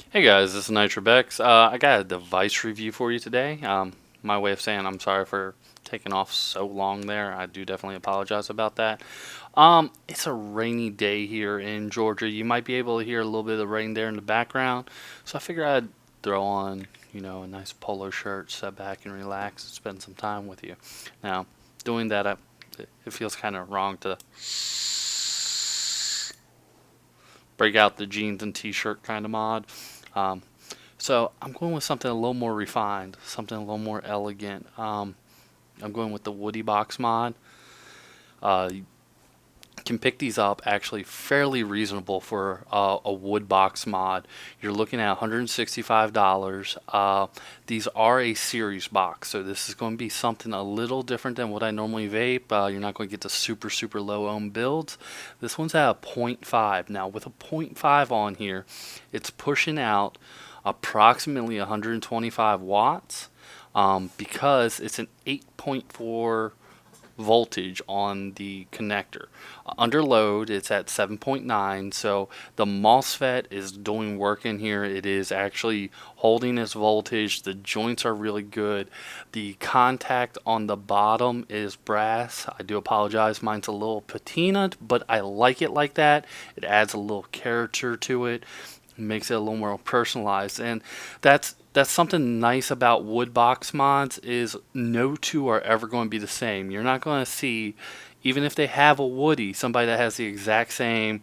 Hey guys, this is NitroBex. I got a device review for you today. My way of saying I'm sorry for taking off so long there. I do definitely apologize about that. It's a rainy day here in Georgia. You might be able to hear a little bit of rain there in the background. So I figured I'd throw on, a nice polo shirt, sit back and relax and spend some time with you. Now, doing that, it feels kind of wrong to break out the jeans and t-shirt kind of mod. So I'm going with something a little more refined, something a little more elegant. I'm going with the Woodie box mod. You can pick these up actually fairly reasonable for a wood box mod. You're looking at $165. These are a series box, so this is going to be something a little different than what I normally vape. You're not going to get the super low ohm builds. This one's at a 0.5. Now with a 0.5 on here, it's pushing out approximately 125 watts because it's an 8.4 voltage on the connector. Under load, it's at 7.9, so the MOSFET is doing work in here. It is actually holding its voltage. The joints are really good. The contact on the bottom is brass. I do apologize, mine's a little patinaed, but I like it like that. It adds a little character to it, makes it a little more personalized, and that's something nice about wood box mods is no two are ever going to be the same. You're not going to see, even if they have a Woodie, somebody that has the exact same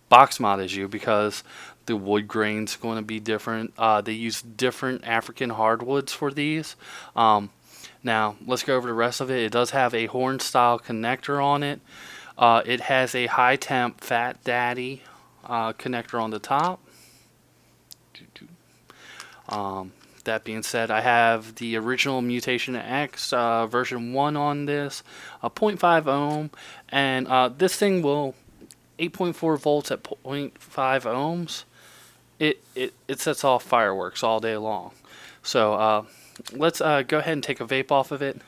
box mod as you, because the wood grain's going to be different. They use different African hardwoods for these. Now let's go over the rest of it. It does have a horn style connector on it. It has a high temp Fat Daddy connector on the top. That being said, I have the original Mutation X version 1 on this, a 0.5 ohm, and this thing will 8.4 volts at 0.5 ohms. It sets off fireworks all day long. So let's go ahead and take a vape off of it.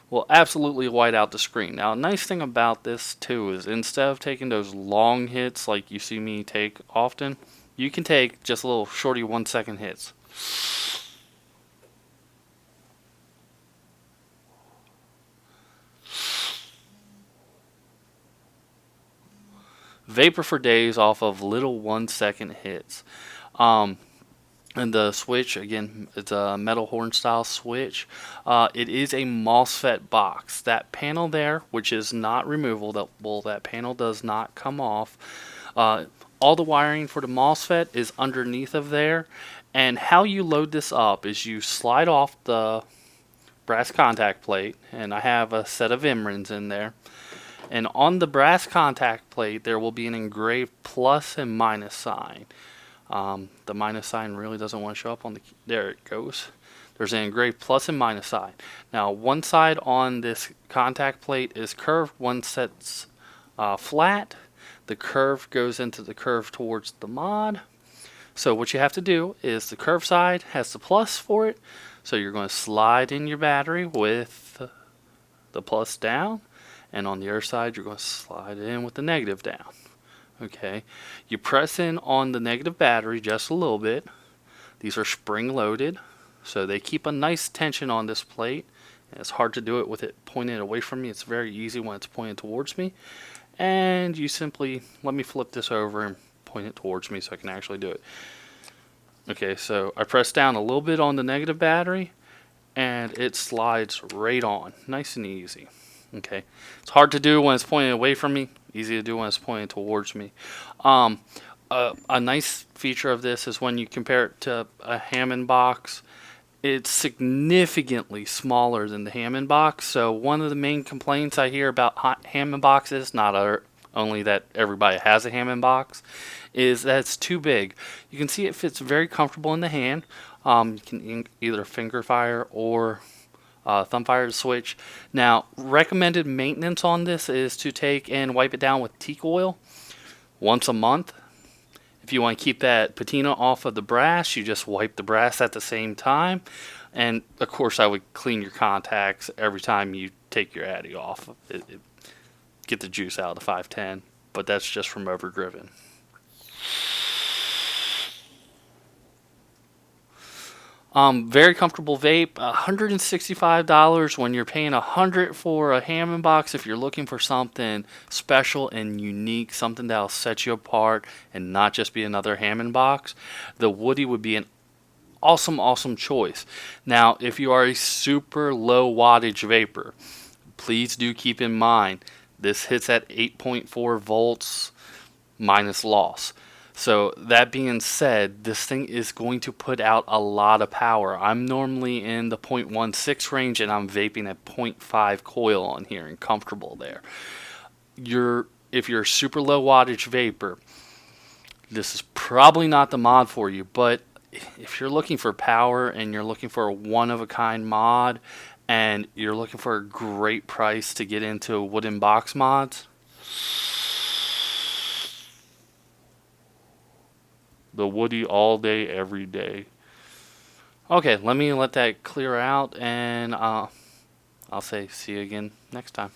Will absolutely white out the screen. Now, a nice thing about this too is instead of taking those long hits like you see me take often, you can take just little shorty 1 second hits. Vapor for days off of little 1 second hits. And the switch, again, it's a metal horn style switch. It is a MOSFET box. That panel there, which is not removable, that panel does not come off. All the wiring for the MOSFET is underneath of there. And how you load this up is you slide off the brass contact plate, and I have a set of M-rins in there. And on the brass contact plate, there will be an engraved plus and minus sign. The minus sign really doesn't want to show up on the, there it goes. There's an engraved plus and minus sign. Now one side on this contact plate is curved, one set's flat. The curve goes into the curve towards the mod. So what you have to do is the curved side has the plus for it. So you're going to slide in your battery with the plus down. And on the other side you're going to slide it in with the negative down. Okay, you press in on the negative battery just a little bit. These are spring loaded, so they keep a nice tension on this plate. And it's hard to do it with it pointed away from me. It's very easy when it's pointed towards me. And you simply, let me flip this over and point it towards me so I can actually do it. Okay, so I press down a little bit on the negative battery and it slides right on, nice and easy. Okay, it's hard to do when it's pointed away from me, easy to do when it's pointed towards me. A nice feature of this is when you compare it to a Hammond box, it's significantly smaller than the Hammond box. So one of the main complaints I hear about Hammond boxes, not only that everybody has a Hammond box, is that it's too big. You can see it fits very comfortable in the hand. You can either finger fire or thumb fire the switch. Now, recommended maintenance on this is to take and wipe it down with teak oil once a month. If you want to keep that patina off of the brass, you just wipe the brass at the same time. And of course, I would clean your contacts every time you take your Addy off. Get the juice out of the 510, but that's just from overdriven. Very comfortable vape. $165 when you're paying $100 for a Hammond box. If you're looking for something special and unique, something that'll set you apart and not just be another Hammond box, the Woodie would be an awesome choice. Now, if you are a super low wattage vapor, please do keep in mind this hits at 8.4 volts minus loss. So that being said, this thing is going to put out a lot of power. I'm normally in the 0.16 range and I'm vaping at 0.5 coil on here and comfortable there. If you're a super low wattage vapor, this is probably not the mod for you, but if you're looking for power and you're looking for a one-of-a-kind mod and you're looking for a great price to get into wooden box mods, the Woodie all day, every day. Okay, let me let that clear out, and I'll say see you again next time.